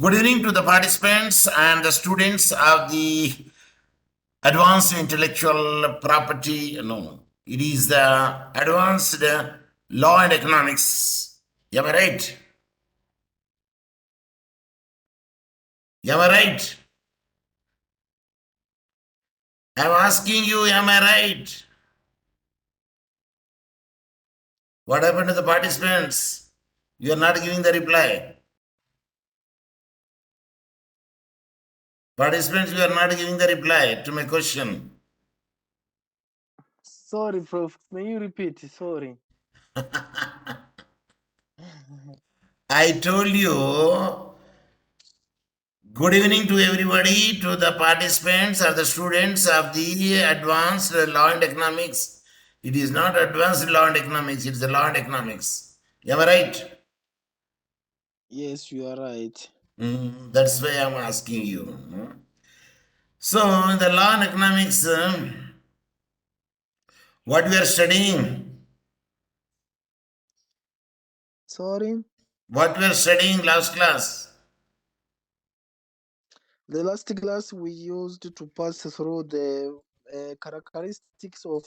Good evening to the participants and the students of the Advanced Intellectual Property. No, it is the Advanced Law and Economics. Am I right? Am I right? I'm asking you, am I right? What happened to the participants? You are not giving the reply. Participants, you are not giving the reply to my question. Sorry, Prof. May you repeat? Sorry. I told you, good evening to everybody, to the participants or the students of the Advanced Law and Economics. It is not Advanced Law and Economics, it's the Law and Economics. Am I right? Yes, you are right. That's why I'm asking you. So, in the Law and Economics, what we are studying? Sorry? What we are studying last class? The last class we used to pass through the characteristics of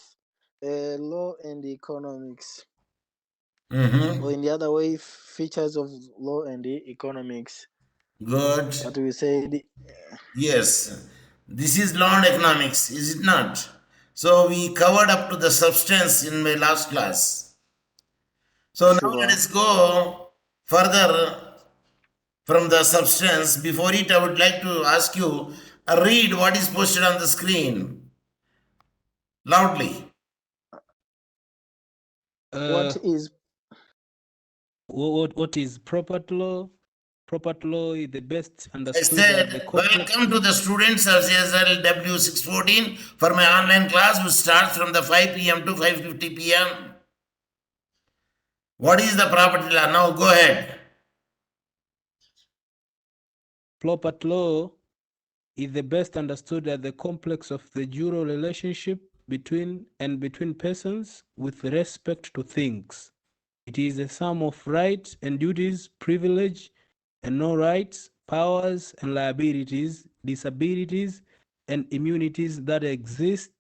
law and economics. Or in the other way, features of law and economics. Good. That we said. Yes. This is Law and Economics, is it not? So, we covered up to the substance in my last class. So, now let Sure. us go further from the substance. Before it, I would like to ask you, read what is posted on the screen loudly. What is property law? Property law is the best I understood as the said, welcome to the students of SLW416 for my online class, which starts from the 5 p.m. to 5:50 p.m. What is the property law? Now go ahead. Property law is the best understood as the complex of the jurial relationship between persons with respect to things. It is a sum of rights and duties, privilege and no rights, powers and liabilities, disabilities and immunities that exist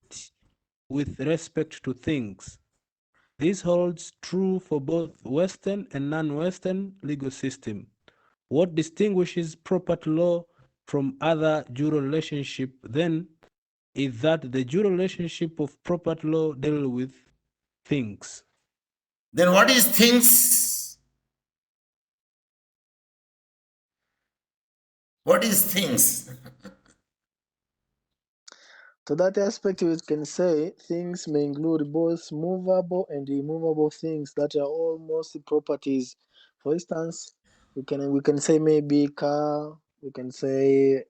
with respect to things. This holds true for both Western and non-Western legal system. What distinguishes property law from other jurial relationship then is that the jurial relationship of property law deal with things. Then what is things? What is things? To that aspect, we can say things may include both movable and immovable things that are almost properties. For instance, we can say maybe car. We can say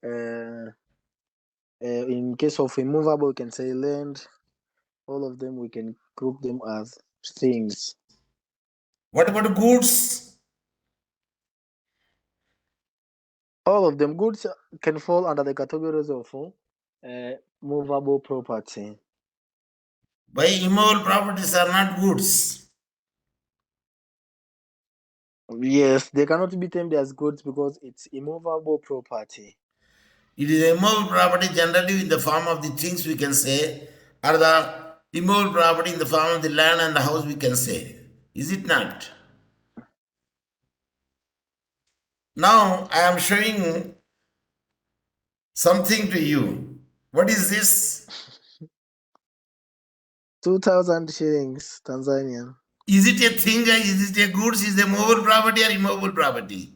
in case of immovable, we can say land. All of them we can group them as things. What about goods? All of them goods can fall under the categories of movable property. By immovable properties are not goods. Yes, they cannot be termed as goods because it's immovable property. It is a immovable property generally in the form of the things we can say, or the immovable property in the form of the land and the house we can say. Is it not? Now I am showing something to you. What is this? 2,000 shillings Tanzanian. Is it a thing? Is it a goods? Is it a movable property or immovable property?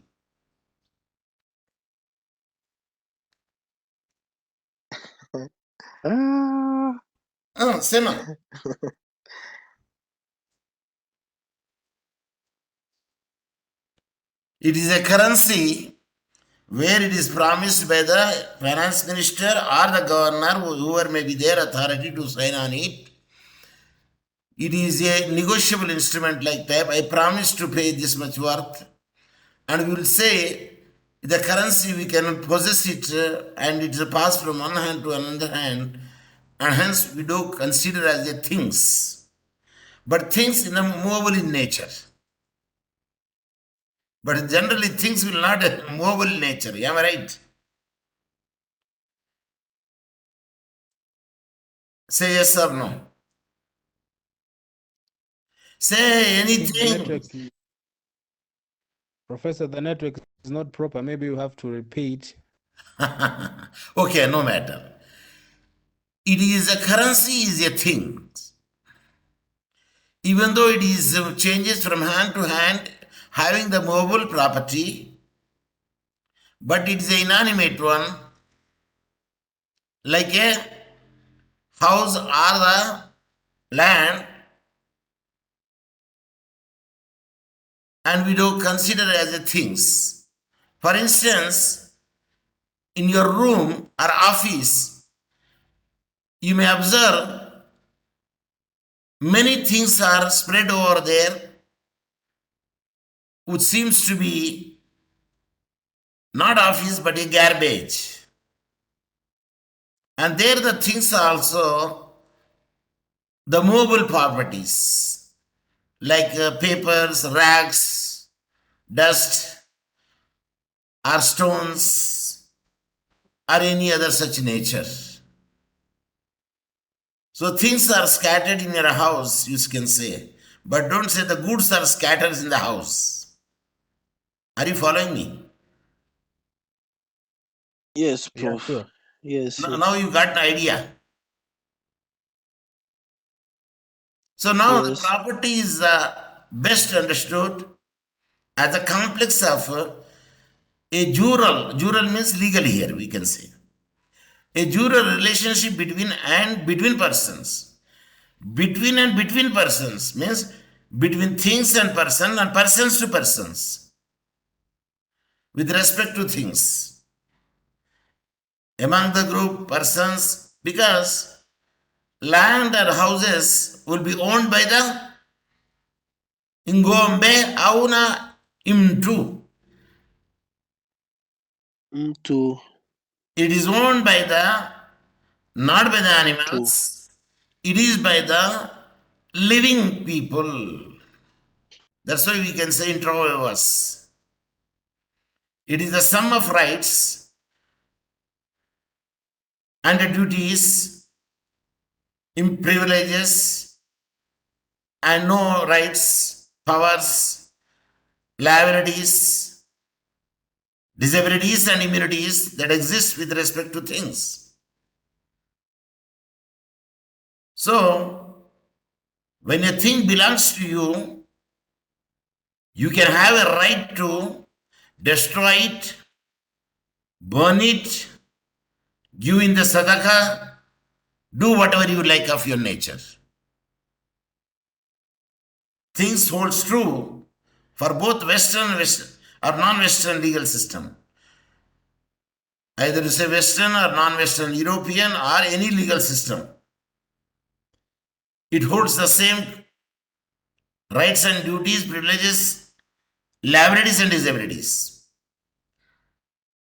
Sema. It is a currency where it is promised by the finance minister or the governor, whoever may be their authority to sign on it. It is a negotiable instrument like type. I promise to pay this much worth. And we will say the currency we can possess it and it is passed from one hand to another hand, and hence we do consider as a things. But things in a movable in nature. But generally things will not have movable nature. Am I right? Say yes or no. Say I think the anything. network, Professor, the network is not proper. Maybe you have to repeat. Okay, no matter. It is a currency is a thing. Even though it is changes from hand to hand, having the movable property, but it is an inanimate one, like a house or the land, and we don't consider as a things. For instance, in your room or office, you may observe many things are spread over there, which seems to be not office but a garbage. And there the things are also the movable properties like papers, rags, dust, or stones, or any other such nature. So things are scattered in your house, you can say. But don't say the goods are scattered in the house. Are you following me? Yes, Yeah, Prof. sure. Yes, Now yes. you got an idea. So now the Yes. property is best understood as a complex of a jural means legal here we can say. A jural relationship between persons. Between persons means between things and persons to persons with respect to things. Among the group persons because land or houses will be owned by the ingombe auna imtu. To It is owned by the not by the to animals. It is by the living people. That's why we can say introvivus. It is the sum of rights and duties, privileges, and no rights, powers, liabilities, disabilities, and immunities that exist with respect to things. So, when a thing belongs to you, you can have a right to destroy it, burn it, give in the sadaqah, do whatever you like of your nature. Things holds true for both Western or non-Western legal system. Either it's a Western or non-Western European or any legal system. It holds the same rights and duties, privileges, liabilities and disabilities.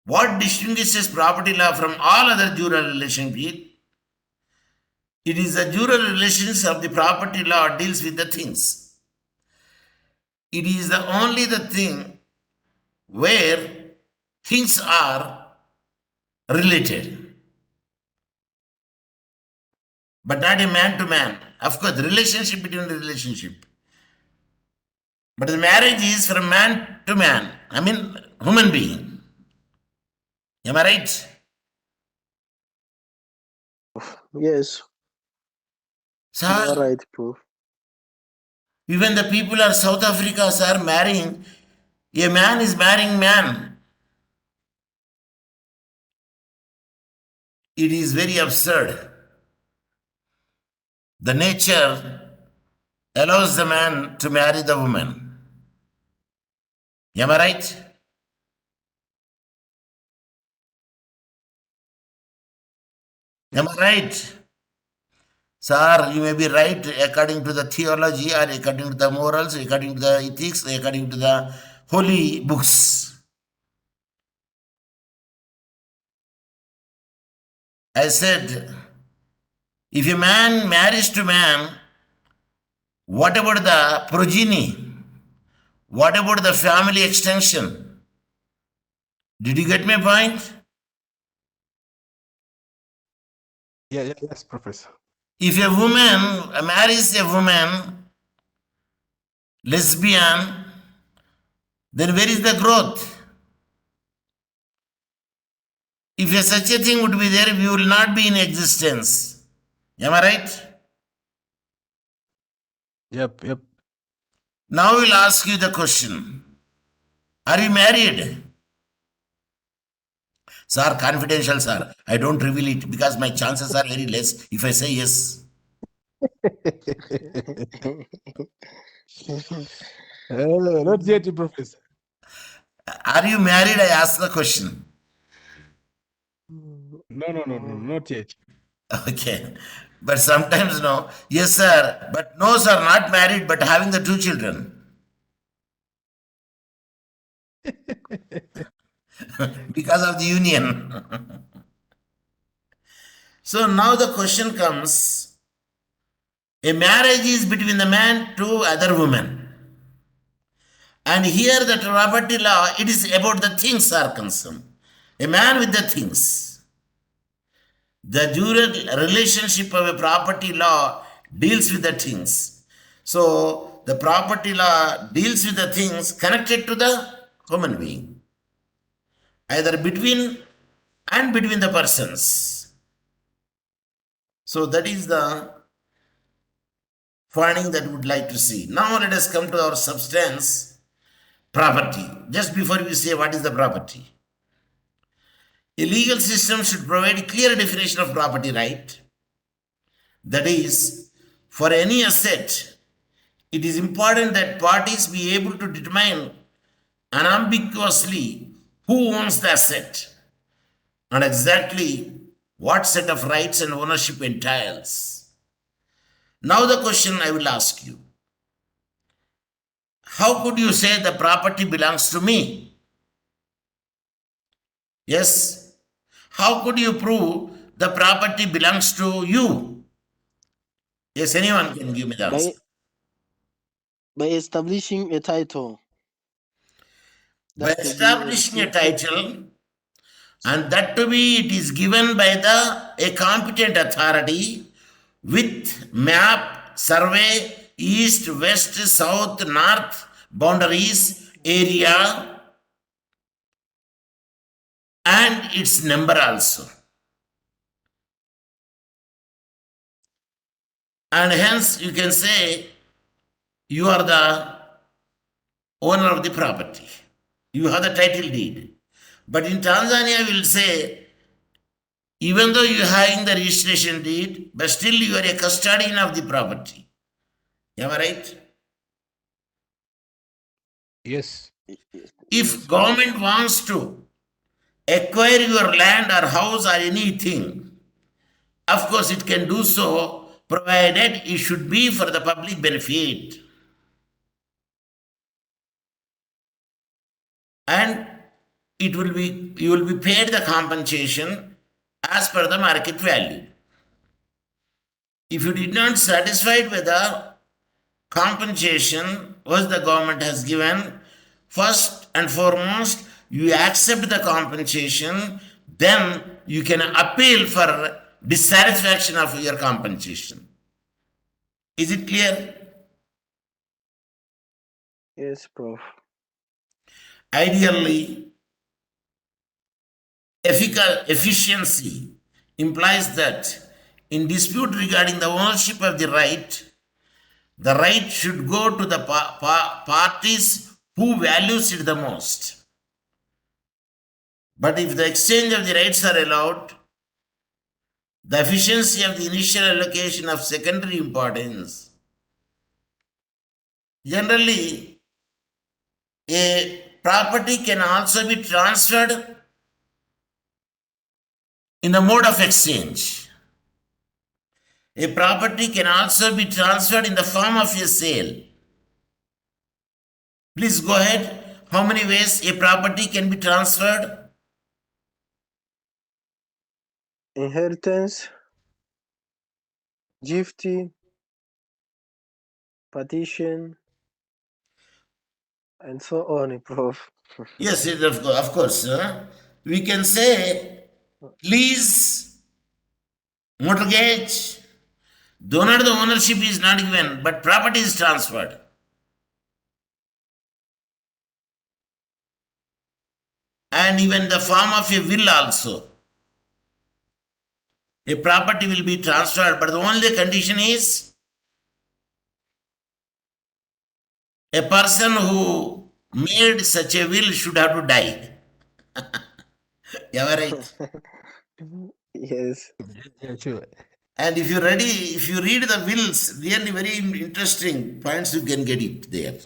What distinguishes property law from all other jural relationship? It is the jural relations of the property law deals with the things. It is the only the thing where things are related, but not a man to man. Of course, the relationship between the relationship. But the marriage is from man to man. I mean, human being. Am I right? yes, you are Sir, right, Prof. even the people of South Africa are marrying. A man is marrying man. It is very absurd. The nature allows the man to marry the woman. Am I right? Am I right? Sir, you may be right according to the theology or according to the morals, according to the ethics, according to the holy books. I said, if a man marries to man, what about the progeny? What about the family extension? Did you get my point? Yes, Professor. If a woman marries a woman, lesbian, then where is the growth? If such a thing would be there, we will not be in existence. Am I right? Yep. Now we'll ask you the question. Are you married? Sir, confidential, sir. I don't reveal it because my chances are very less if I say yes. Not yet, Professor. Are you married? I asked the question. No, not yet. Okay. But sometimes no. Yes, sir. But no, sir, not married, but having the 2 children. Because of the union. So now the question comes, a marriage is between the man to other women. And here the property law, it is about the things are concerned. A man with the things. The dual relationship of a property law deals with the things. So the property law deals with the things connected to the human being. Either between the persons. So that is the finding that we would like to see. Now let us come to our substance, property. Just before we say what is the property. A legal system should provide a clear definition of property right. That is, for any asset, it is important that parties be able to determine unambiguously who owns the asset and exactly what set of rights and ownership entails. Now the question I will ask you. How could you say the property belongs to me? Yes. How could you prove the property belongs to you? Yes, anyone can give me the answer. By establishing a title. By establishing a title, and that to be it is given by a competent authority with map, survey, east, west, south, north, boundaries, area, and its number also. And hence you can say you are the owner of the property. You have the title deed. But in Tanzania, we will say, even though you are having the registration deed, but still you are a custodian of the property. Am I right? Yes. If government wants to acquire your land or house or anything, of course it can do so, provided it should be for the public benefit. And you will be paid the compensation as per the market value. If you did not satisfied with the compensation which the government has given, first and foremost, you accept the compensation, then you can appeal for dissatisfaction of your compensation. Is it clear? Yes, Prof. Ideally, efficiency implies that in dispute regarding the ownership of the right should go to the parties who values it the most. But if the exchange of the rights are allowed, the efficiency of the initial allocation of secondary importance. Generally, a property can also be transferred in the mode of exchange. A property can also be transferred in the form of a sale. Please go ahead. How many ways a property can be transferred? Inheritance, gifting, partition, and so on, Prof. Yes, of course. We can say lease, mortgage, though not the ownership is not given, but property is transferred. And even the form of a will also. A property will be transferred, but the only condition is a person who made such a will should have to die. Am I right? Yes. Yeah, sure. And if you read the wills, really very interesting points you can get it there.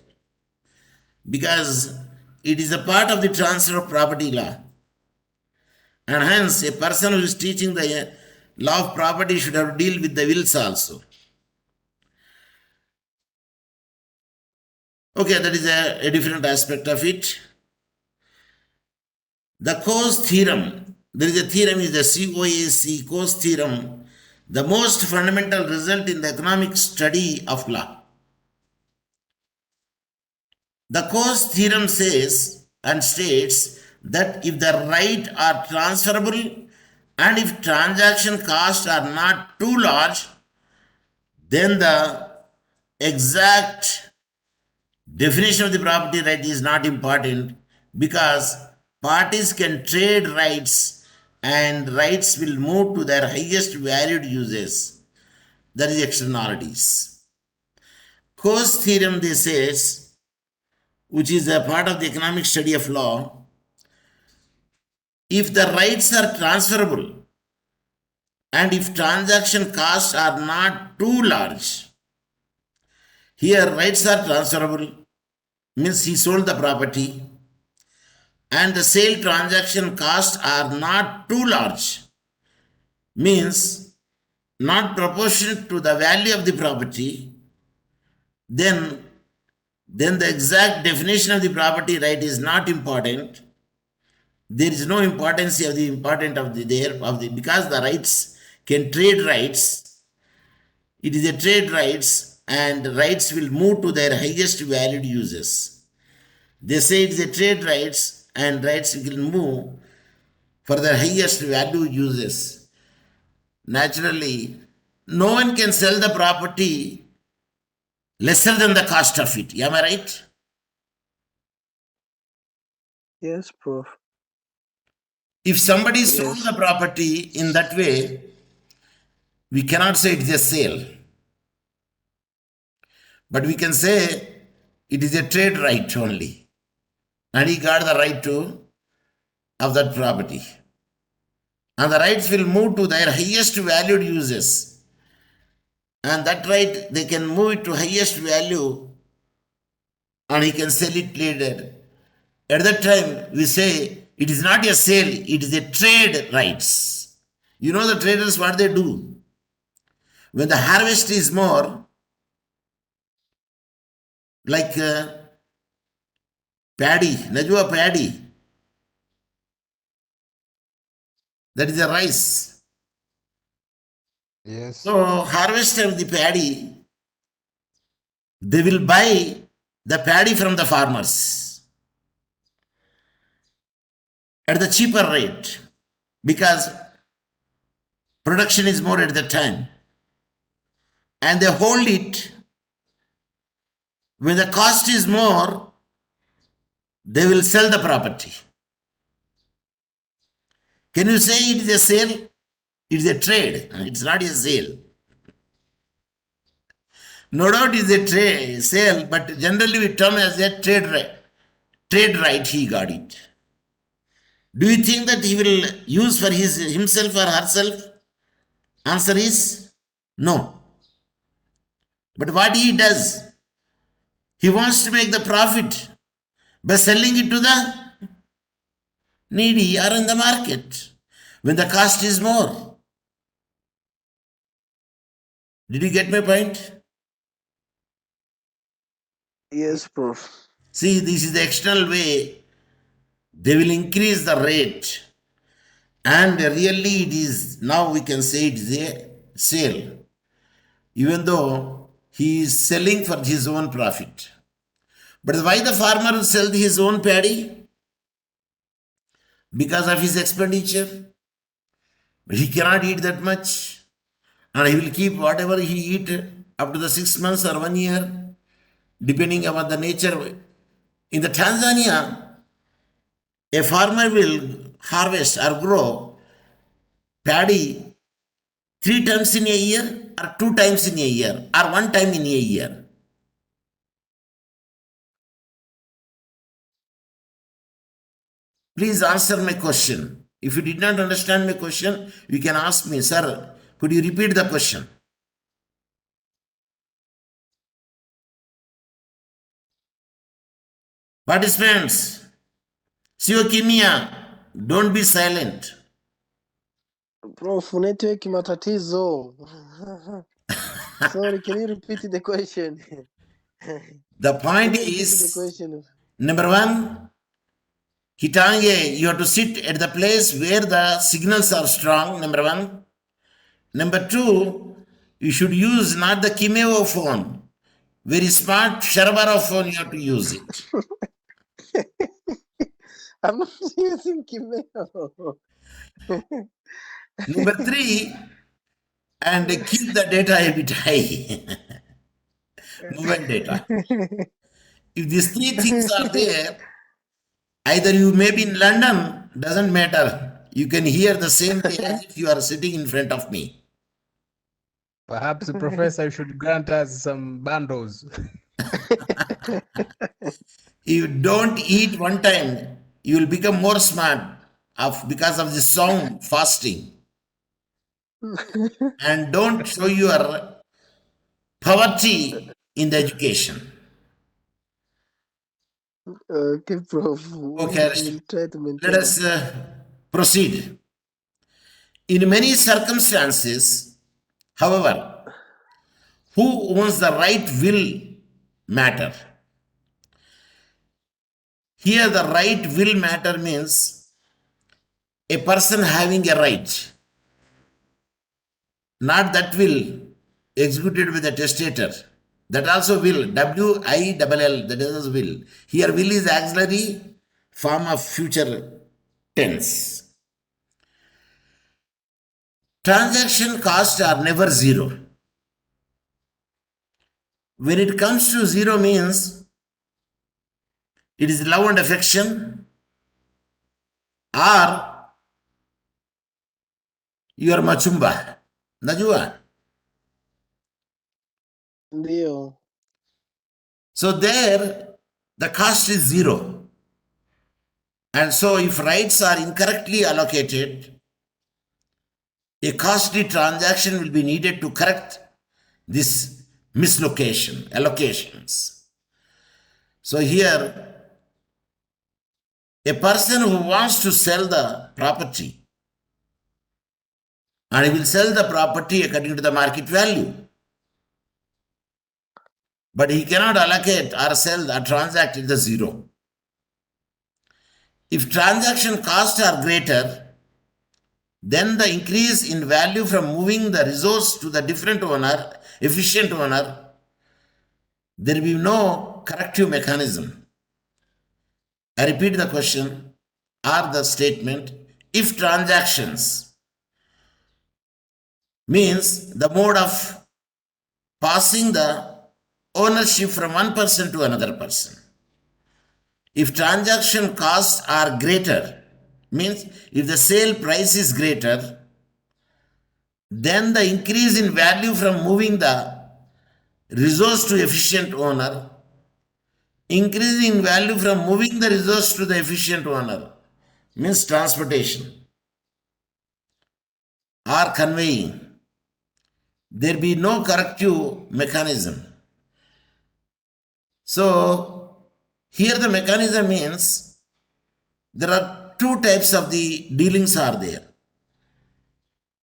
Because it is a part of the transfer of property law. And hence, a person who is teaching the law of property should have to deal with the wills also. Okay, that is a different aspect of it. The cause theorem, there is a theorem, is the COAC, cause theorem, the most fundamental result in the economic study of law. The cause theorem says and states that if the right are transferable and if transaction costs are not too large, then the exact definition of the property right is not important, because parties can trade rights and rights will move to their highest valued uses, that is externalities. Cause theorem, they says, which is a part of the economic study of law, if the rights are transferable and if transaction costs are not too large, here rights are transferable, means he sold the property, and the sale transaction costs are not too large, means not proportionate to the value of the property, then the exact definition of the property right is not important. There is no importance of the important of the there of the, because the rights can trade rights. It is a trade rights and rights will move to their highest valued uses. They say it is a trade rights and rights will move for their highest value uses. Naturally, no one can sell the property lesser than the cost of it. Am I right? Yes, Prof. If somebody sold the property in that way, we cannot say it is a sale. But we can say it is a trade right only. And he got the right to of that property. And the rights will move to their highest valued uses. And that right, they can move it to highest value and he can sell it later. At that time, we say it is not a sale, it is a trade rights. You know the traders, what they do? When the harvest is more, like paddy, Najwa paddy, that is a rice. Yes. So harvest of the paddy, they will buy the paddy from the farmers at the cheaper rate because production is more at the time. And they hold it. When the cost is more, they will sell the property. Can you say it is a sale? It is a trade. It's not a sale. No doubt it is a trade sale, but generally we term as a trade right. Trade right, he got it. Do you think that he will use for himself or herself? Answer is no. But what he does, he wants to make the profit by selling it to the needy or in the market when the cost is more. Did you get my point? Yes, Prof. See, this is the external way. They will increase the rate. And really it is, now we can say it is a sale. Even though he is selling for his own profit. But why the farmer will sell his own paddy? Because of his expenditure. He cannot eat that much. And he will keep whatever he eat up to the 6 months or 1 year, depending upon the nature. In the Tanzania, a farmer will harvest or grow paddy 3 times in a year, or 2 times in a year, or 1 time in a year. Please answer my question. If you did not understand my question, you can ask me, sir, could you repeat the question? Participants, Kimia, don't be silent. Prof, network matatizo. Sorry, can you repeat the question? The point is, number 1, Hitange, you have to sit at the place where the signals are strong, number 1. Number 2, you should use not the Kimeo phone. Very smart Sharabara phone, you have to use it. I'm not using Kimeo. Number 3, and keep the data a bit high. Mobile data. If these 3 things are there, either you may be in London, doesn't matter. You can hear the same thing as if you are sitting in front of me. Perhaps the professor should grant us some bundles. If you don't eat one time, you will become more smart because of the sound fasting. And don't show your poverty in the education. Okay, Prof. Okay, We'll try to maintain. let us proceed. In many circumstances, however, who owns the right will matter. Here, the right will matter means a person having a right, not that will executed with a testator. That also will, W-I-L-L, that is will. Here, will is auxiliary form of future tense. Transaction costs are never zero. When it comes to zero means it is love and affection or your machumba. Najua. Ndio. So there the cost is zero. And so if rights are incorrectly allocated, a costly transaction will be needed to correct this mislocation, allocations. So here, a person who wants to sell the property, and he will sell the property according to the market value, but he cannot allocate or sell or transact at the zero. If transaction costs are greater, then the increase in value from moving the resource to the different owner, efficient owner, there will be no corrective mechanism. I repeat the question or the statement. If transactions means the mode of passing the ownership from one person to another person. If transaction costs are greater, means if the sale price is greater, then the increase in value from moving the resource to efficient owner, increase in value from moving the resource to the efficient owner, means transportation or conveying. There be no corrective mechanism. So here the mechanism means there are 2 types of the dealings are there.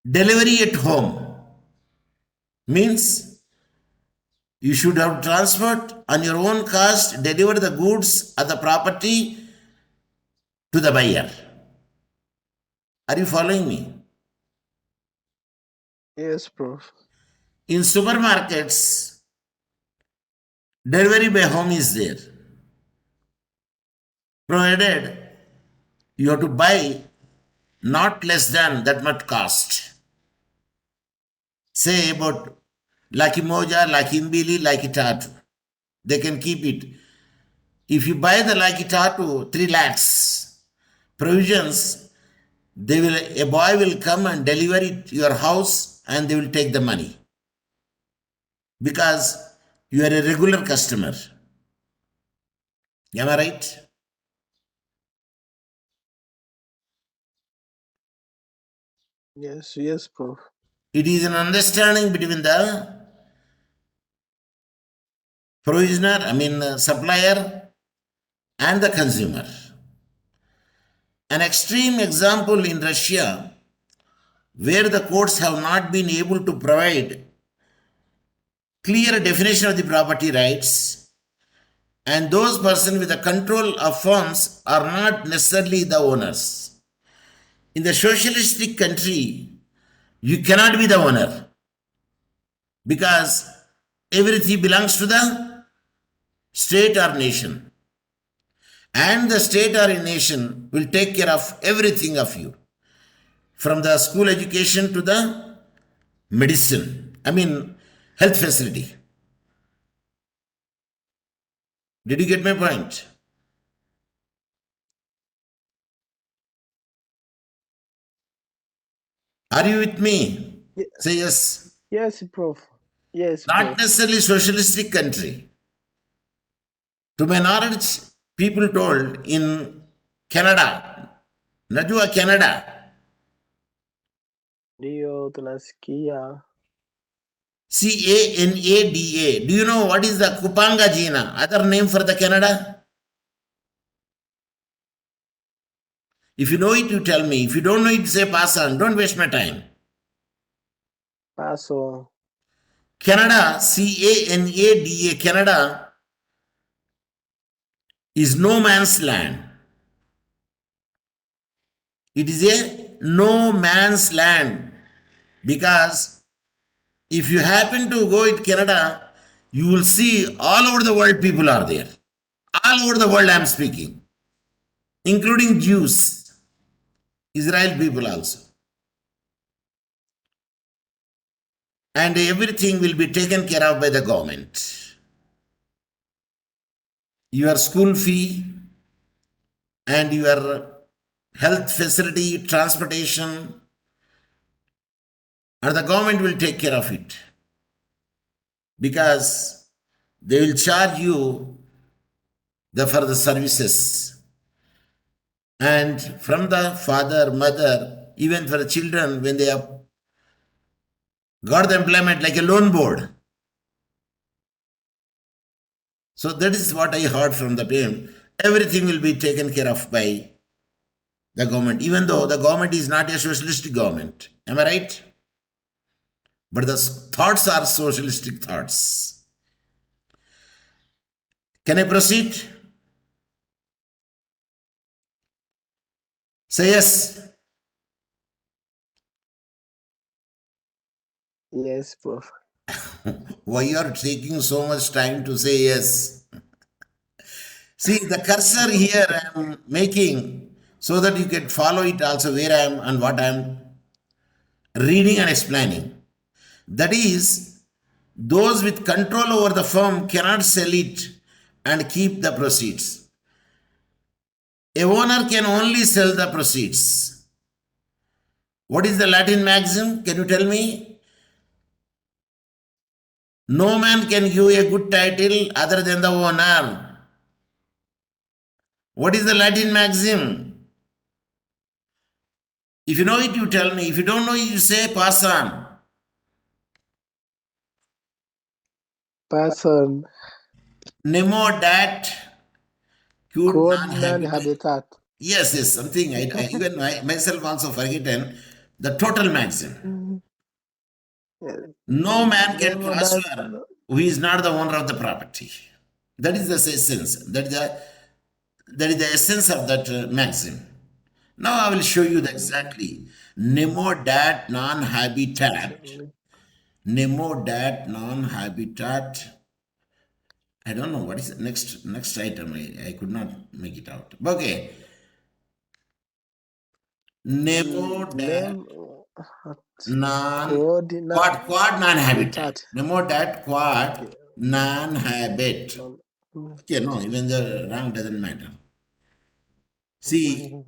Delivery at home means you should have transport on your own cost, deliver the goods or the property to the buyer. Are you following me? Yes, Prof. In supermarkets, delivery by home is there. provided you have to buy not less than that much cost. Say about Lucky Moja, Lucky Mbili, Lucky Tatu. They can keep it. If you buy the Lucky Tatu, 3 lakhs, provisions, a boy will come and deliver it to your house and they will take the money. Because you are a regular customer. Am I right? Yes, Prof. It is an understanding between the supplier and the consumer. An extreme example in Russia, where the courts have not been able to provide clear definition of the property rights, and those persons with the control of firms are not necessarily the owners. In the socialistic country, you cannot be the owner because everything belongs to the state or nation. And the state or a nation will take care of everything of you. From the school education to the medicine, health facility. Did you get my point? Are you with me? Say yes. Yes, Prof. Yes, Not Prof. necessarily socialistic country. To my knowledge, people told in Canada, najua Canada. Ndio tunasikia. Canada. Do you know what is the Kupanga Jina? Other name for the Canada? If you know it, you tell me. If you don't know it, say pass on. Don't waste my time. Paso. Canada, Canada, Canada is no man's land. It is a no man's land because if you happen to go to Canada, you will see all over the world people are there. All over the world I am speaking, including Jews, Israel people also. And everything will be taken care of by the government. Your school fee and your health facility, transportation, and the government will take care of it. Because they will charge you for the services. And from the father, mother, even for the children, when they have got the employment like a loan board. So that is what I heard from the PM. Everything will be taken care of by the government, even though the government is not a socialistic government. Am I right? But the thoughts are socialistic thoughts. Can I proceed? Say yes. Yes, Prof. Why you are taking so much time to say yes? See, the cursor here I am making so that you can follow it also where I am and what I am reading and explaining. That is, those with control over the firm cannot sell it and keep the proceeds. A owner can only sell the proceeds. What is the Latin maxim? Can you tell me? No man can give a good title other than the owner. What is the Latin maxim? If you know it, you tell me. If you don't know it, you say pass on. Pass on. Nemo dat cute Quod non non-habitat. habitat. Yes, something. I even myself also forgotten the total maxim. No man can Nemo prosper who is not the owner of the property. That is the essence. That is the essence of that maxim. Now I will show you exactly. Nemo dat non-habitat. Nemo dat non-habitat I don't know what is the next item. I could not make it out. Okay. Nemo dat Name non coordinate quad non habitat. habitat. Nemo dat quad Okay. non habit. Okay, no, even the rank doesn't matter. See,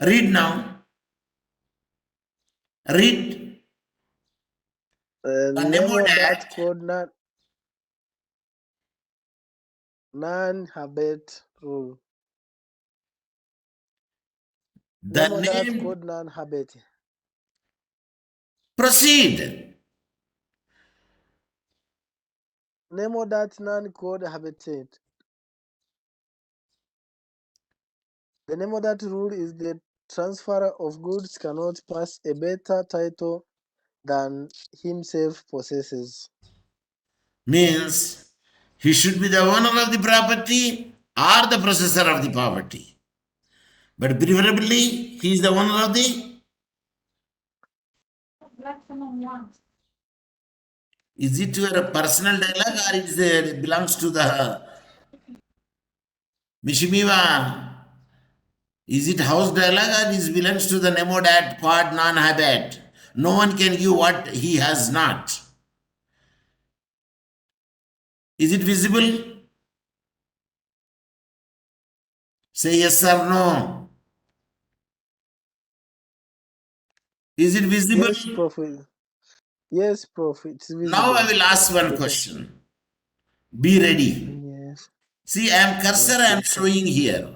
read now. Read the Nemo Nemo dat that coordinate non-habit rule. the Nemo that name code non-habit. proceed. Nemo that non-code habitat. The Nemo that rule is the transfer of goods cannot pass a better title than himself possesses. Means he should be the owner of the property or the possessor of the property. But preferably, he is the owner of the. Is it your personal dialogue or it belongs to the Mishimiwa? Is it house dialogue or it belongs to the Nemodat quad non-habit? No one can give what he has not. Is it visible? Say yes or no. Is it visible? Yes, Prophet. Yes, Prophet. It's visible. Now I will ask one question. Be ready. Yes. See, cursor I am showing here.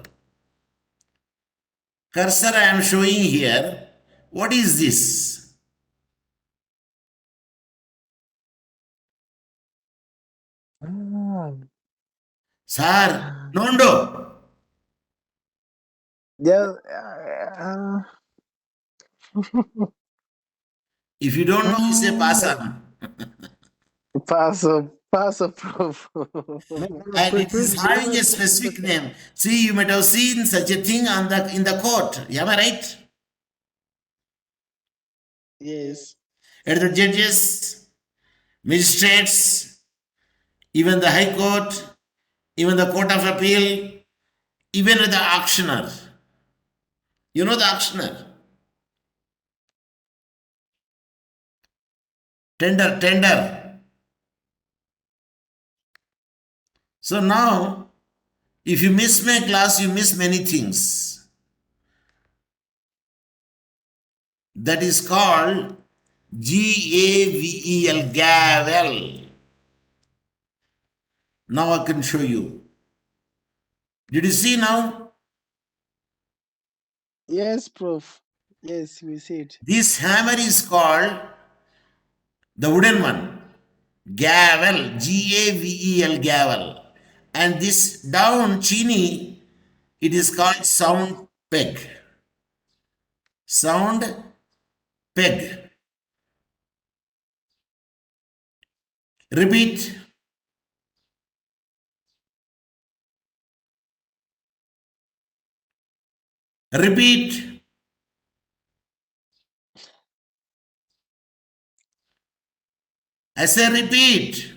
Cursor I am showing here. What is this? Sir, Nondo. Yeah. If you don't know, you say pass on. Pass up, Prof. And it is having a specific name. See, you might have seen such a thing in the court. Am I right? Yes. At the judges, magistrates, even the High Court, even the Court of Appeal, even the auctioneer. You know the auctioneer? Tender. So now, if you miss my class, you miss many things. That is called GAVEL, gavel. Now I can show you. Did you see now? Yes, Prof. Yes, we see it. This hammer is called the wooden one. Gavel, GAVEL, gavel. And this down chini, it is called sound peg. Sound peg. Repeat. Repeat. I say repeat.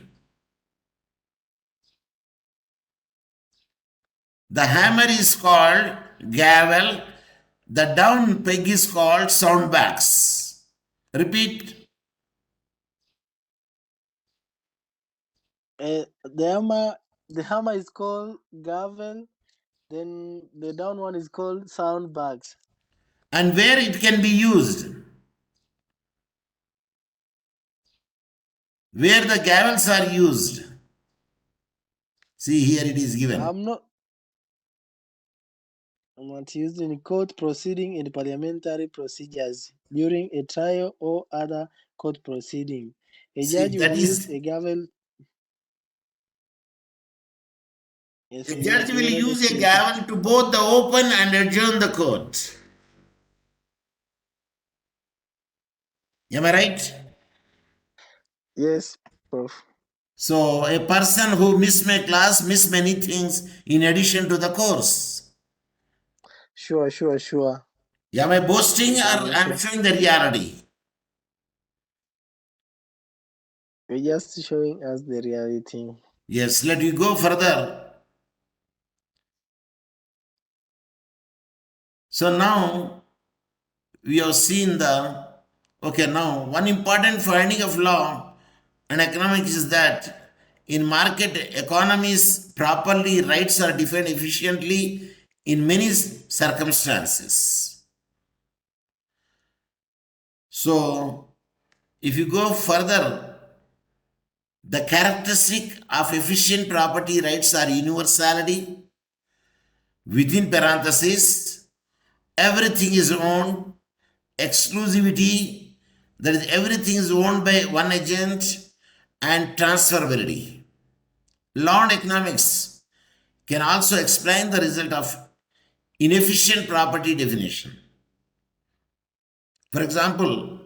The hammer is called gavel. The down peg is called soundbox. Repeat. The hammer is called gavel. Then the down one is called sound bags. And where it can be used? Where the gavels are used? See, here it is given. I'm not used in court proceeding in parliamentary procedures during a trial or other court proceeding. A See, judge that will use is, a gavel. Yes, a we judge will already use a seen it. gavel to both the open and adjourn the court. Am I right? Yes, Prof. So a person who missed my class missed many things in addition to the course. Sure. Am I boasting or I'm showing the reality? We're just showing us the reality. Yes, let you go further. So now we have seen now one important finding of law and economics is that in market economies, properly rights are defined efficiently in many circumstances. So, if you go further, the characteristic of efficient property rights are universality, within parentheses, everything is owned, exclusivity, that is, everything is owned by one agent, and transferability. Law and economics can also explain the result of inefficient property definition. For example,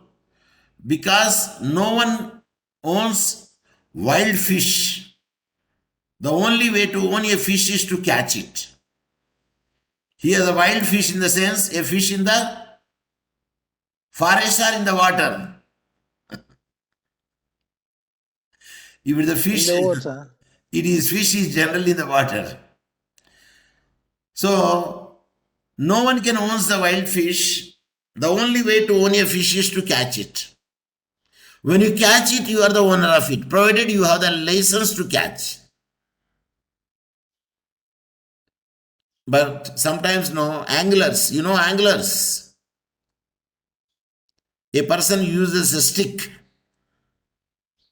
because no one owns wild fish, the only way to own a fish is to catch it. Here, the wild fish in the sense a fish in the forest or in the water. If it is the fish, In the water. fish is generally in the water. So, no one can own the wild fish. The only way to own a fish is to catch it. When you catch it, you are the owner of it, provided you have the license to catch. But sometimes no, anglers, anglers. A person uses a stick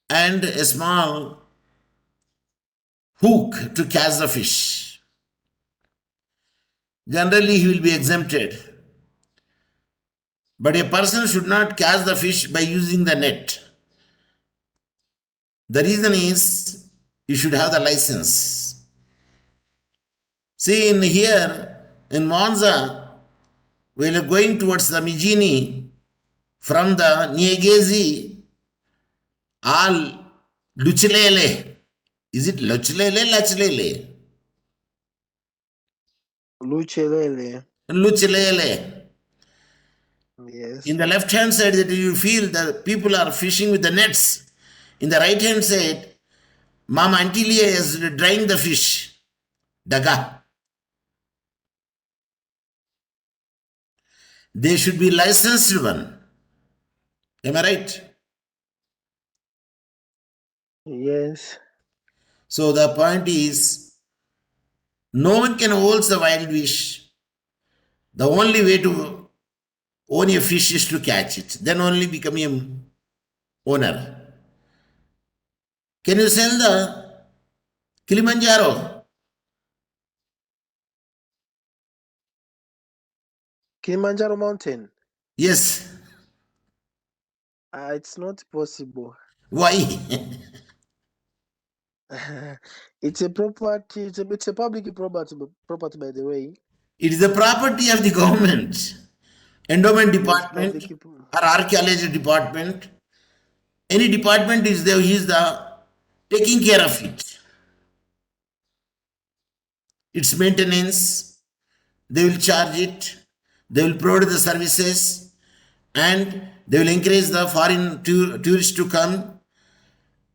and a small hook to catch the fish. Generally, he will be exempted. But a person should not catch the fish by using the net. The reason is you should have the license. See, in Monza, we are going towards the Migini from the Niegesi al Lucilele. Is it Lucilele, Lacilele? Luchelele. Lucilele. Yes. In the left hand side, that you feel that people are fishing with the nets. In the right hand side, Mama Antilia is drying the fish. Daga. They should be licensed one. Am I right? Yes. So the point is, no one can hold the wild fish. The only way to own a fish is to catch it. Then only become a owner. Can you sell the Kilimanjaro? Kilimanjaro mountain. Yes. It's not possible. Why? It's a property. It's a public property. Property, by the way. It is the property of the government, endowment department, Yes, or archaeology department. Any department is there, he is the taking care of it. Its maintenance, they will charge it, they will provide the services, and they will encourage the foreign tourists to come,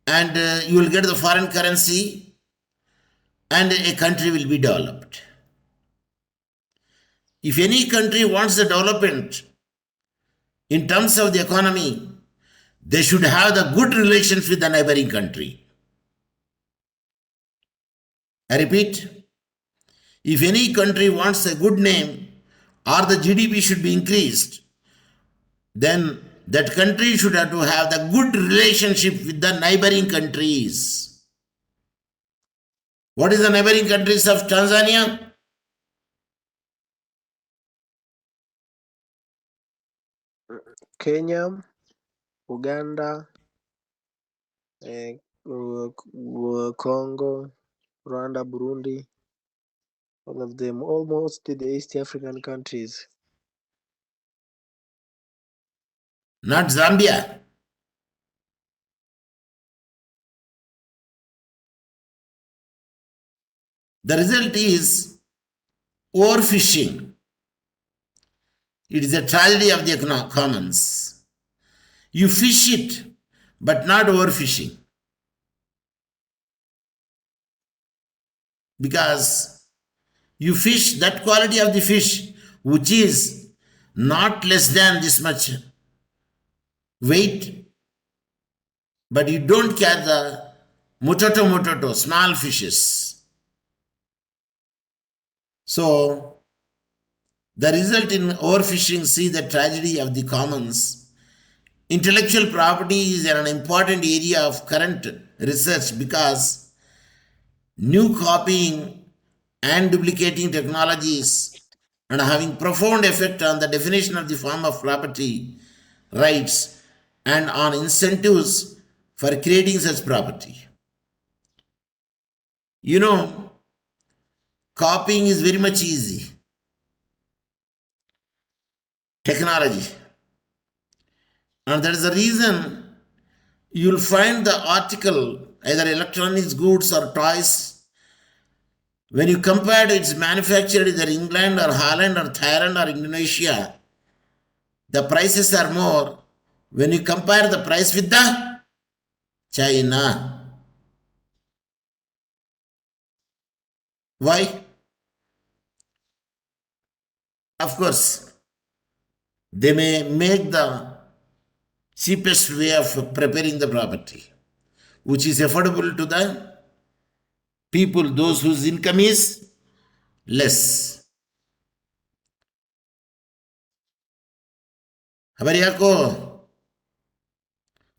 and you will get the foreign currency, and a country will be developed. If any country wants the development in terms of the economy, they should have the good relations with the neighboring country. I repeat, if any country wants a good name or the GDP should be increased, then that country should have to have the good relationship with the neighboring countries. What is the neighboring countries of Tanzania? Kenya, Uganda, Congo, Rwanda, Burundi, all of them, almost the East African countries. Not Zambia. The result is overfishing. It is a tragedy of the commons. You fish it, but not overfishing. because you fish that quality of the fish which is not less than this much weight, but you don't catch the mutoto, small fishes. So the result in overfishing, see the tragedy of the commons. Intellectual property is an important area of current research because new copying and duplicating technologies and having profound effect on the definition of the form of property rights and on incentives for creating such property. You know, copying is very much easy. Technology. And that is the reason you'll find the article, either electronics goods or toys, when you compare it's manufactured either England or Holland or Thailand or Indonesia, the prices are more when you compare the price with the China. Why? Of course, they may make the cheapest way of preparing the property, which is affordable to the people, those whose income is less. Habari yako?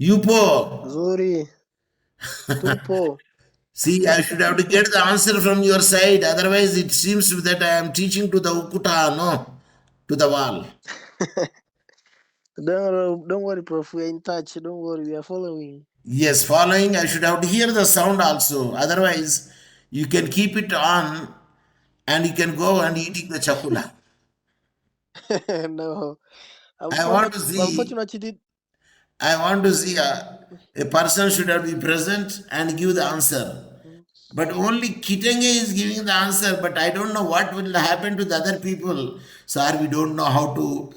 Yupo? Zuri. Tupo. See, I should have to get the answer from your side. Otherwise, it seems that I am teaching to the ukuta, no, to the wall. Don't worry, Prof. We are in touch. Don't worry, we are following. Yes, following, I should have to hear the sound also. Otherwise, you can keep it on and you can go and eating the chakula. No. I want to see Unfortunately, a person should have to be present and give the answer. But only Kitenge is giving the answer, but I don't know what will happen to the other people. Sir, we don't know how to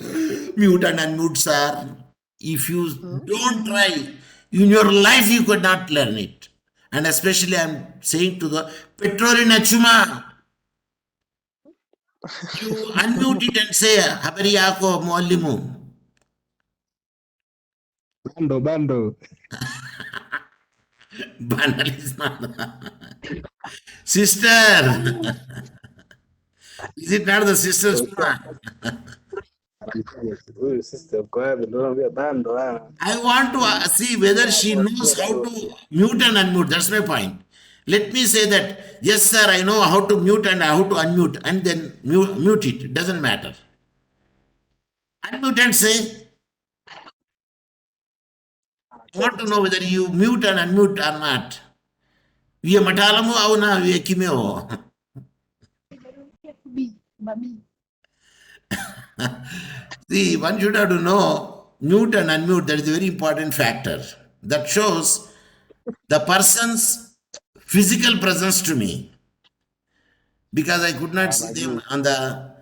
mute and unmute, sir. If you don't try, in your life you could not learn it. And especially I'm saying to the petrol in Achuma, you unmute it and say, Habari yako muallimu. Bando. Banal is not. Sister. Is it not the sister's plan? Sister, bando. I want to see whether she knows how to mute and unmute. That's my point. Let me say that, yes, sir, I know how to mute and how to unmute, and then mute it. It doesn't matter. Unmute and say, I want to know whether you mute and unmute or not. We are matalamu avuna we kimeo. See, one should have to know mute and unmute. That is a very important factor. That shows the person's physical presence to me. Because I could not see them on the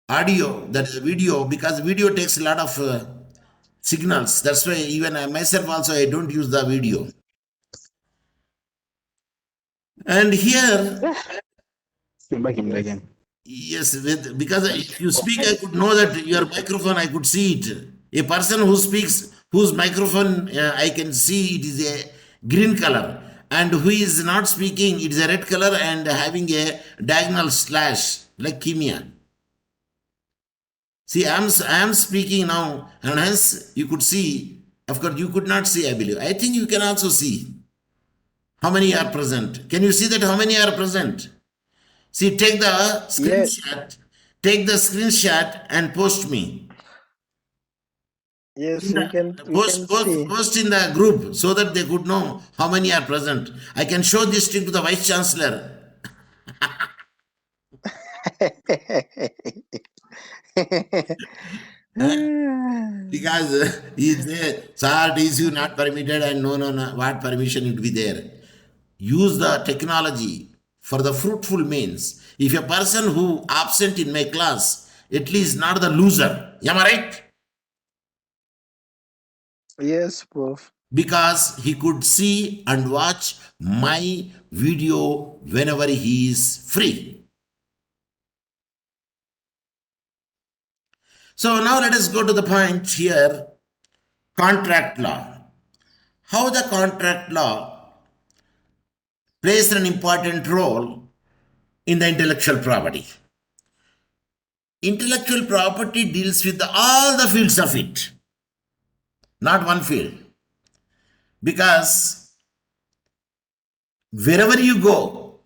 audio, that is video, because video takes a lot of signals. That's why even I myself also, I don't use the video. And here, yes, because if you speak, I could know that your microphone, I could see it. A person who speaks, whose microphone I can see it is a green color, and who is not speaking, it is a red color and having a diagonal slash like Kimia. See, I am speaking now, and hence you could see. Of course, you could not see, I believe. I think you can also see how many are present. Can you see that how many are present? See, take the screenshot. Take the screenshot and post me. yes, we can see. Post in the group so that they could know how many are present. I can show this thing to the Vice Chancellor. Because he says, sir, TCU not permitted, and no, what permission would be there? Use the technology for the fruitful means. If a person who absent in my class, at least not the loser. Am I right? Yes, Prof. because he could see and watch my video whenever he is free. So now let us go to the point here, contract law. How the contract law plays an important role in the intellectual property. Intellectual property deals with all the fields of it, not one field. Because wherever you go,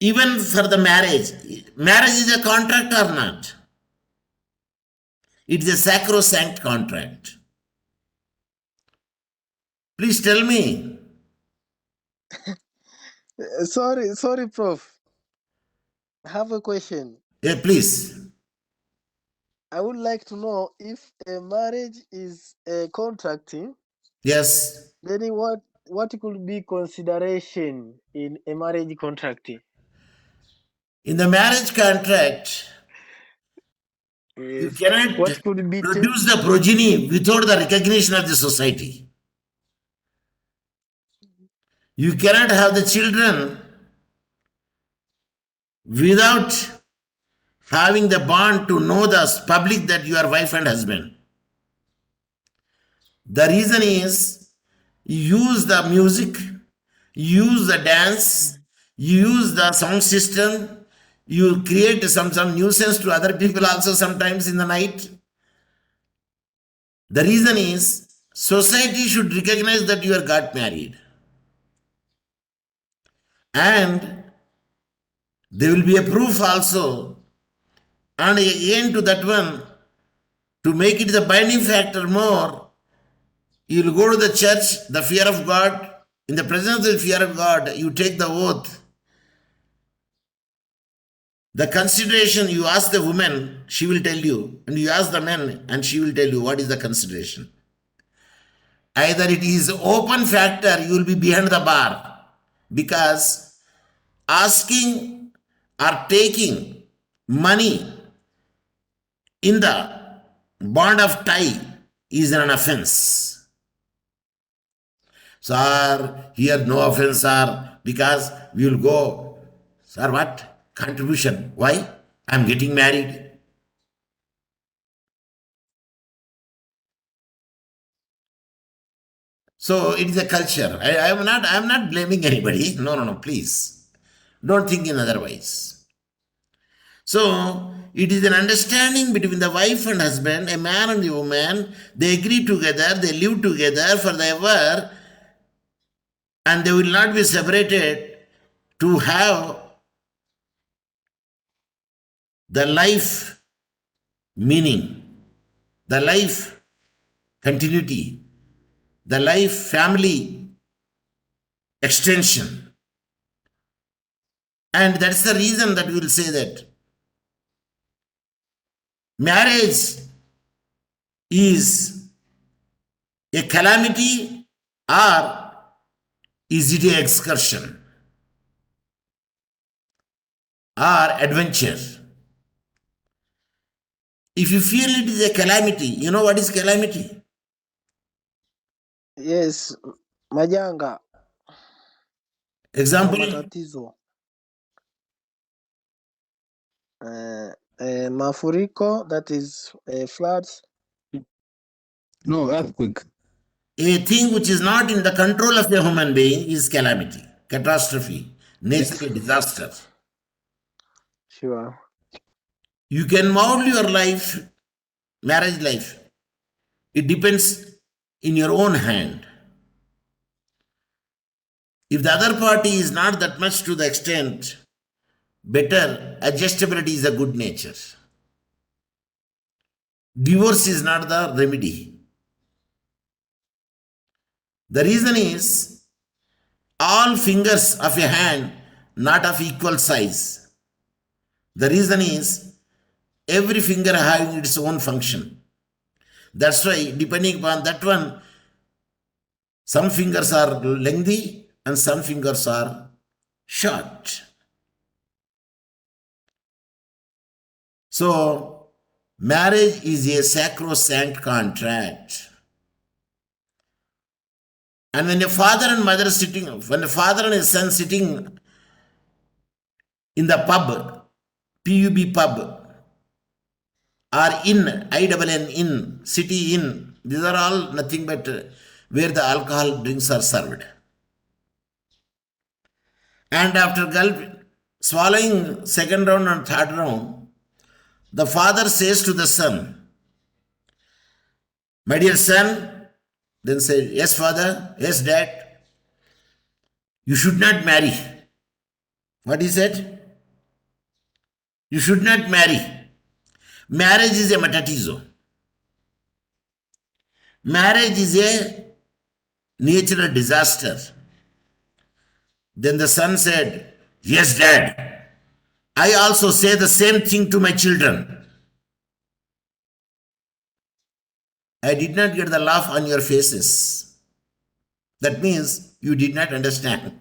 even for the marriage is a contract or not? It is a sacrosanct contract. Please tell me. Sorry, Prof. I have a question. Yeah, please. I would like to know if a marriage is a contracting. Yes. Then what could be consideration in a marriage contract? In the marriage contract, you Yes. cannot What could be produce the progeny without the recognition of the society. You cannot have the children without having the bond to know the public that you are wife and husband. The reason is you use the music, you use the dance, you use the sound system, you create some nuisance to other people also sometimes in the night. The reason is society should recognize that you are got married. And there will be a proof also. And again to that one, to make it the binding factor more, you will go to the church, the fear of God. In the presence of the fear of God, you take the oath. The consideration, you ask the woman, she will tell you. And you ask the man, and she will tell you what is the consideration. Either it is open factor, you will be behind the bar. Because asking or taking money in the bond of tie is an offense. Sir, here no offense, sir, because we will go, sir, what? Contribution. Why? I am getting married. So it is a culture. I am not blaming anybody. No, please. Don't think in otherwise. So it is an understanding between the wife and husband, a man and a woman. They agree together, they live together forever, and they will not be separated to have the life meaning, the life continuity, the life family extension. And that's the reason that we will say that marriage is a calamity or is it an excursion or adventure? If you feel it is a calamity, you know what is calamity? Yes, majanga. Example? Matatizo. Mafuriko, that is floods. No, earthquake. A thing which is not in the control of a human being is calamity, catastrophe, natural disaster. Sure. You can mold your life, marriage life. It depends in your own hand. If the other party is not that much to the extent, better adjustability is a good nature. Divorce is not the remedy. The reason is all fingers of a hand not of equal size. The reason is every finger having its own function. That's why depending upon that one, some fingers are lengthy and some fingers are short. So marriage is a sacrosanct contract. And when a father and mother sitting, when a father and a son sitting in the pub, PUB pub, or in, INN, city inn, these are all nothing but where the alcohol drinks are served. And after swallowing second round and third round, the father says to the son, "My dear son," then say, "Yes, father, yes, dad, you should not marry." What he said? You should not marry. Marriage is a matatizo. Marriage is a natural disaster. Then the son said, "Yes, dad, I also say the same thing to my children." I did not get the laugh on your faces. That means you did not understand.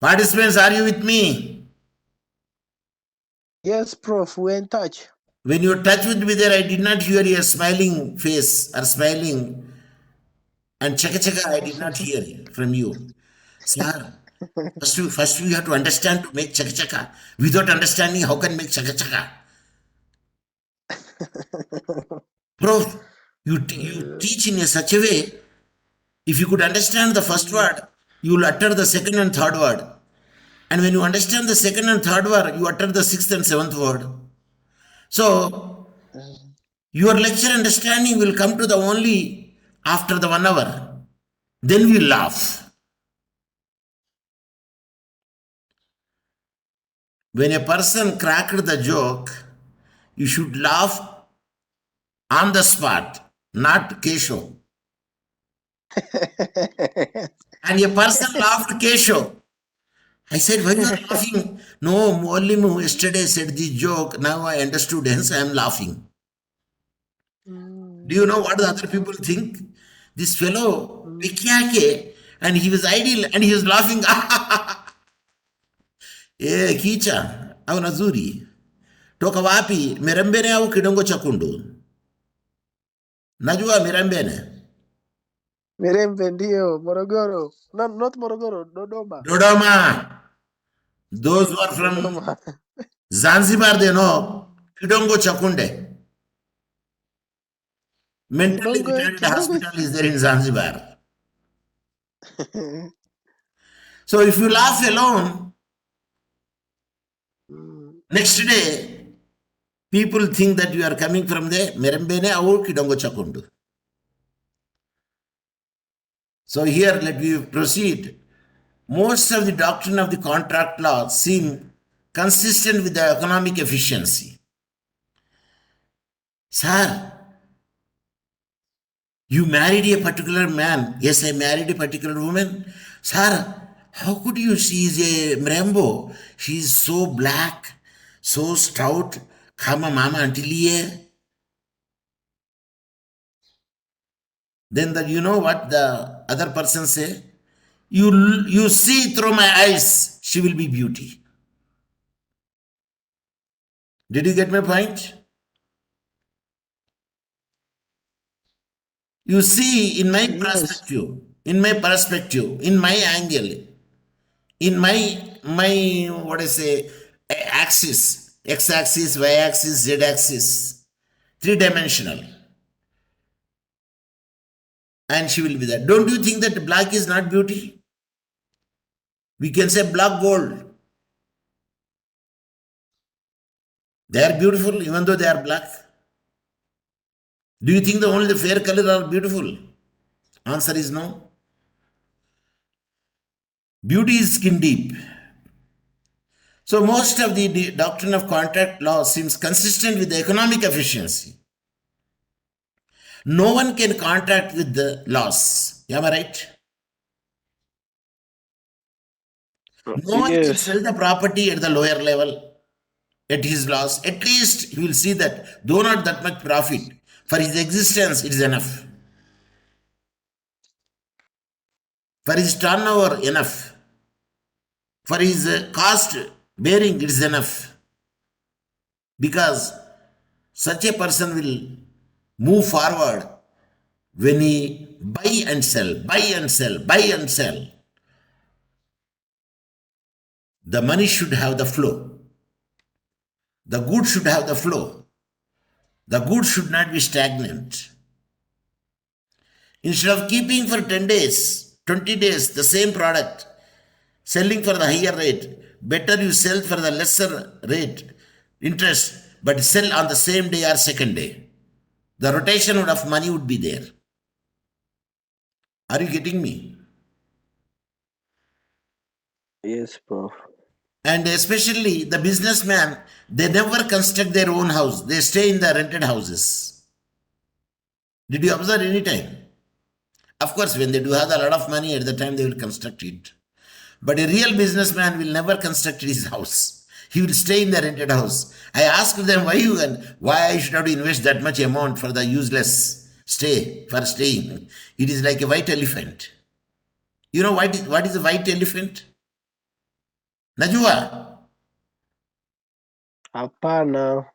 Participants, are you with me? Yes, Prof, we're in touch. When you touch with me there, I did not hear your smiling face or smiling. And chaka chaka, I did not hear from you. Sir, first you have to understand to make chaka chaka. Without understanding, how can make chaka chaka? Prof, you teach in such a way, if you could understand the first word, you will utter the second and third word. And when you understand the second and third word, you utter the sixth and seventh word. So, your lecture understanding will come to the only after the 1 hour. Then we laugh. When a person cracked the joke, you should laugh on the spot, not Kesho. And a person laughed Kesho. I said, "Why you are laughing?" "No, Muallimu yesterday said this joke. Now I understood, hence I am laughing." Do you know what the other people think? This fellow, and he was idle and he was laughing. Kicha, au nazuri. Toka wapi, Mirembene au Kidongo Chakundu? Najua Mirembene. Mirembe ndio, Morogoro. No, not Morogoro, Dodoma. Dodoma. Those who are from Dodoma. Zanzibar, they know Kidongo Chakunde. Mentally Kidongo retarded hospital is there in Zanzibar. So if you laugh alone, next day, people think that you are coming from the Merembene or Kidongo Chakundu. So here, let me proceed. Most of the doctrine of the contract law seem consistent with the economic efficiency. Sir, you married a particular man. Yes, I married a particular woman. Sir, how could you? She is a Mrembo. She is so black, so stout. Kama mama antiliye. Then you know what the other person say? You see through my eyes, she will be beauty. Did you get my point? You see, in my perspective, in my angle, in my what I say, axis, x-axis, y-axis, z-axis, 3-dimensional. And she will be there. Don't you think that black is not beauty? We can say black gold. They are beautiful even though they are black. Do you think only the fair color are beautiful? Answer is no. Beauty is skin deep. So most of the doctrine of contract law seems consistent with the economic efficiency. No one can contract with the laws. Am I right? No one can sell the property at the lower level at his loss. At least he will see that though not that much profit, for his existence it is enough. For his turnover, enough. For his cost bearing, it is enough. Because such a person will move forward when he buy and sell, buy and sell, buy and sell, the money should have the flow. The goods should have the flow. The goods should not be stagnant. Instead of keeping for 10 days, 20 days, the same product, selling for the higher rate, better you sell for the lesser rate, interest, but sell on the same day or second day. The rotation of money would be there. Are you getting me? Yes, Prof. And especially the businessman, they never construct their own house. They stay in the rented houses. Did you observe any time? Of course, when they do have a lot of money, at the time they will construct it. But a real businessman will never construct his house. He will stay in the rented house. I asked them why I should have to invest that much amount for the useless stay, for staying. It is like a white elephant. You know what is a white elephant? Najwa. Hapana.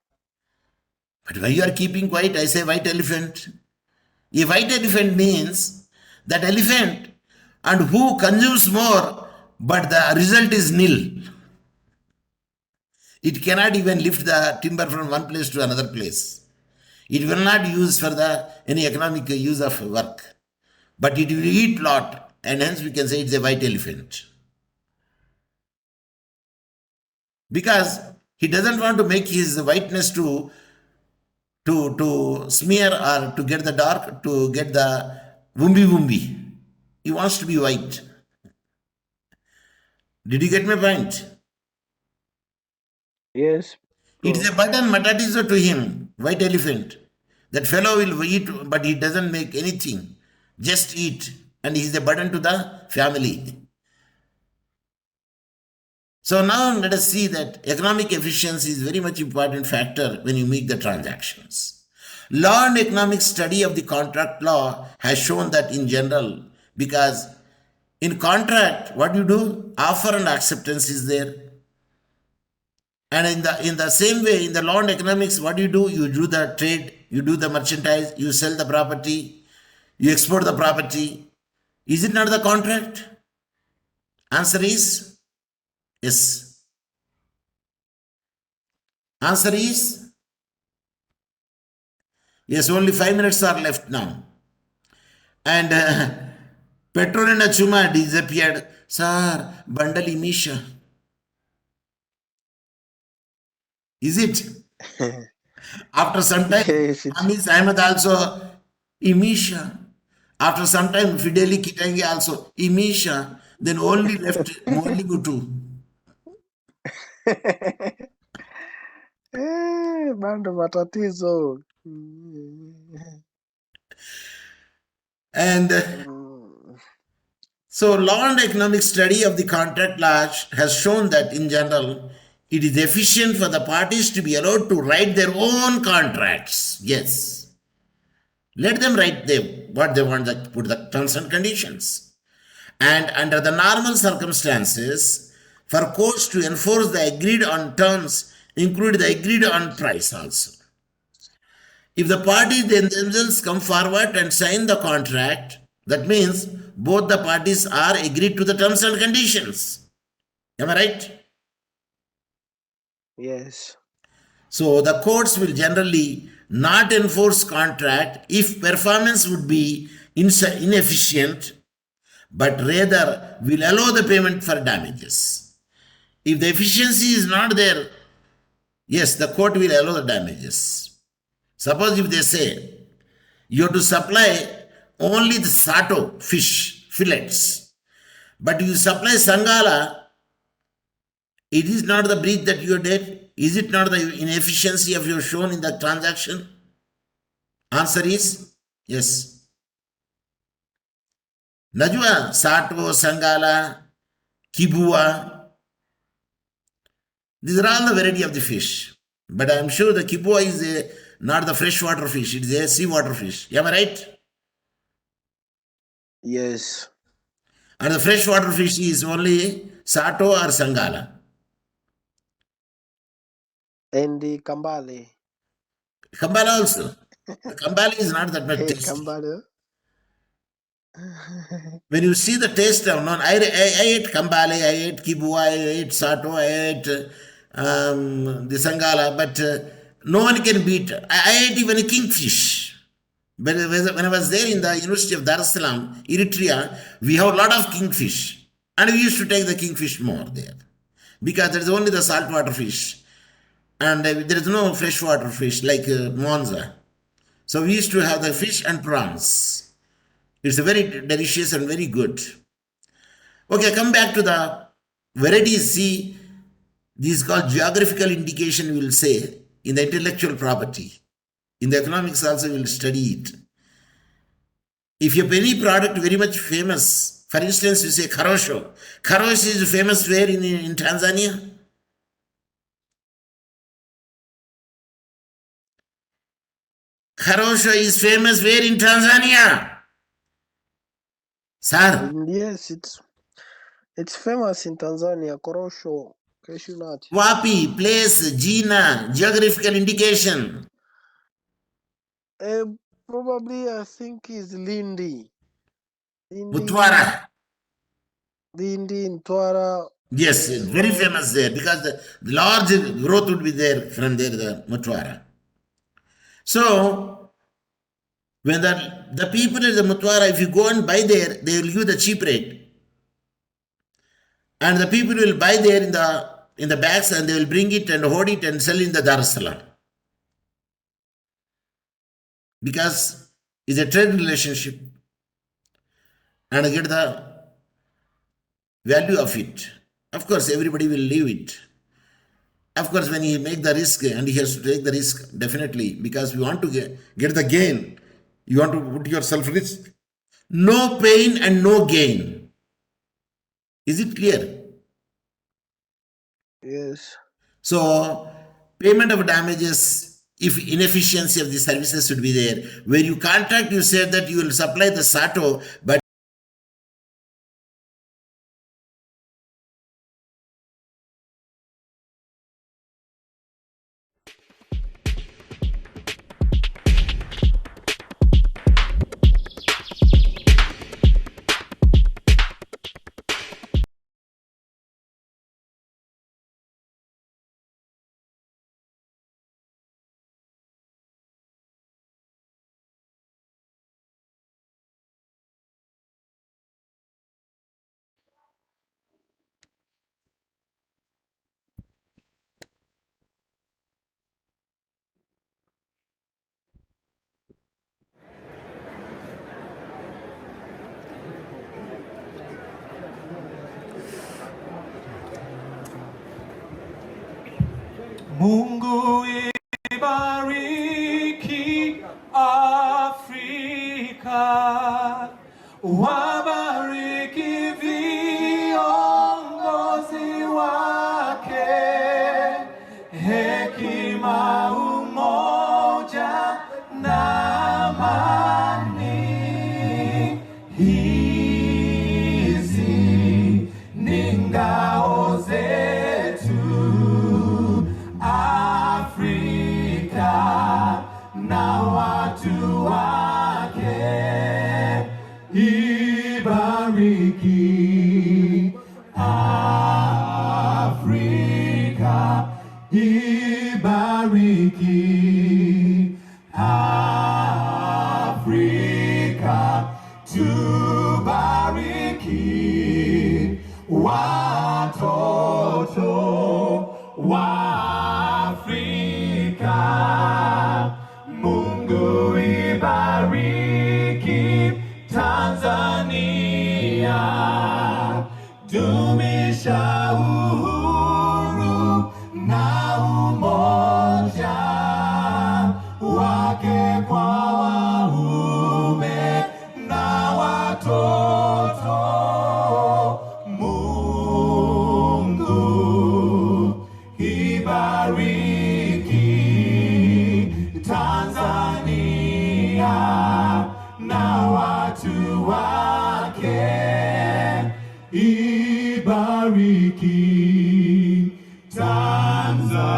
But why you are keeping quiet? I say white elephant. A white elephant means that elephant and who consumes more, but the result is nil. It cannot even lift the timber from one place to another place. It will not use for any economic use of work. But it will eat lot, and hence we can say it's a white elephant. Because he doesn't want to make his whiteness to smear or to get the dark, to get the wumbi. He wants to be white. Did you get my point? Yes. It is a burden matatizo to him, white elephant. That fellow will eat, but he doesn't make anything. Just eat. And he is a burden to the family. So now let us see that economic efficiency is very much important factor when you make the transactions. Law and economic study of the contract law has shown that in general, because in contract, what you do? Offer and acceptance is there. And in the same way, in the law and economics, what do? You do the trade, you do the merchandise, you sell the property, you export the property. Is it not the contract? Answer is yes. Answer is yes. Only 5 minutes are left now. And petrol and Achuma disappeared. Sir, bundle Imisha. Is it? After some time, Yes, Amis Ahmed also Imisha. After some time, Fideli Kitangi also Imisha. Then only left Molly Gutu. bado matatizo. And so law and economic study of the contract law has shown that in general, it is efficient for the parties to be allowed to write their own contracts. Yes. Let them write what they want to put the terms and conditions. And under the normal circumstances, for courts to enforce the agreed on terms, include the agreed on price also. If the parties then themselves come forward and sign the contract, that means both the parties are agreed to the terms and conditions. Am I right? Yes. So the courts will generally not enforce contract if performance would be inefficient, but rather will allow the payment for damages. If the efficiency is not there, yes, the court will allow the damages. Suppose if they say, you have to supply only the sato, fish, fillets, but you supply sangala, it is not the breach that you did. Is it not the inefficiency of you shown in the transaction? Answer is yes. Najwa, sato, sangala, kibua, these are all the variety of the fish. But I am sure the kibua is not the freshwater fish, it is a seawater fish. Am I right? Yes. And the freshwater fish is only sato or sangala. And the kambale. Kambala also. The kambala is not that much tasty. Kambale. When you see the taste of non, I ate Kambale, I ate Kibua, I ate Sato, I ate the Sangala, but no one can beat. I ate even a kingfish. When I was there in the University of Dar es Salaam, Eritrea, we have a lot of kingfish. And we used to take the kingfish more there. Because there is only the saltwater fish. And there is no freshwater fish like Monza. So we used to have the fish and prawns. It's very delicious and very good. Okay, come back to the varieties. See, this is called geographical indication, we will say, in the intellectual property. In the economics also, we will study it. If you have any product very much famous, for instance, you say Karosho. Karosho is famous where in Tanzania? Karosho is famous where in Tanzania? Sir? Yes, it's famous in Tanzania. Korosho, cashew nut. Wapi, place, Gina, geographical indication. Probably I think is Lindi. Mutwara. Lindi, Mtwara. Yes, very famous there because the large growth would be there from there, the Mutwara. So, when the people in the Mutwara, if you go and buy there, they will give the cheap rate. And the people will buy there in the bags and they will bring it and hold it and sell in the Dar es Salaam. Because it's a trade relationship. And get the value of it. Of course, everybody will leave it. Of course, when he make the risk, and he has to take the risk, definitely, because we want to get the gain. You want to put yourself risk. No pain and no gain. Is it clear? Yes. So, payment of damages, if inefficiency of the services should be there. Where you contract, you said that you will supply the SATO, but Mungu ibariki Afrika, wabariki viongozi wake, hekima, umoja na amani. Hizi ni ngao zetu Afrika na watu wake. Ibariki Afrika, ibariki Afrika, tubariki watoto wa Afrika. Mungu ibariki Tanzania, dumisha uhuru na umoja wake kwa waume na watoto. Mungu ibariki Tanzania na watu wake. Ibariki Tanzania,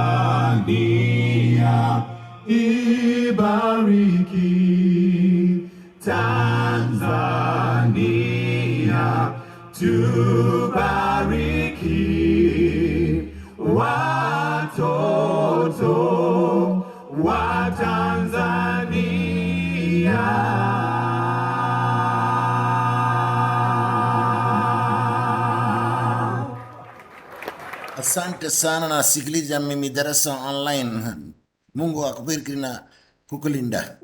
ibariki Tanzania. tubariki watoto wa Tanzania. Asante sana na sikiliza mimi darasa online. Mungu akubariki na kukulinda.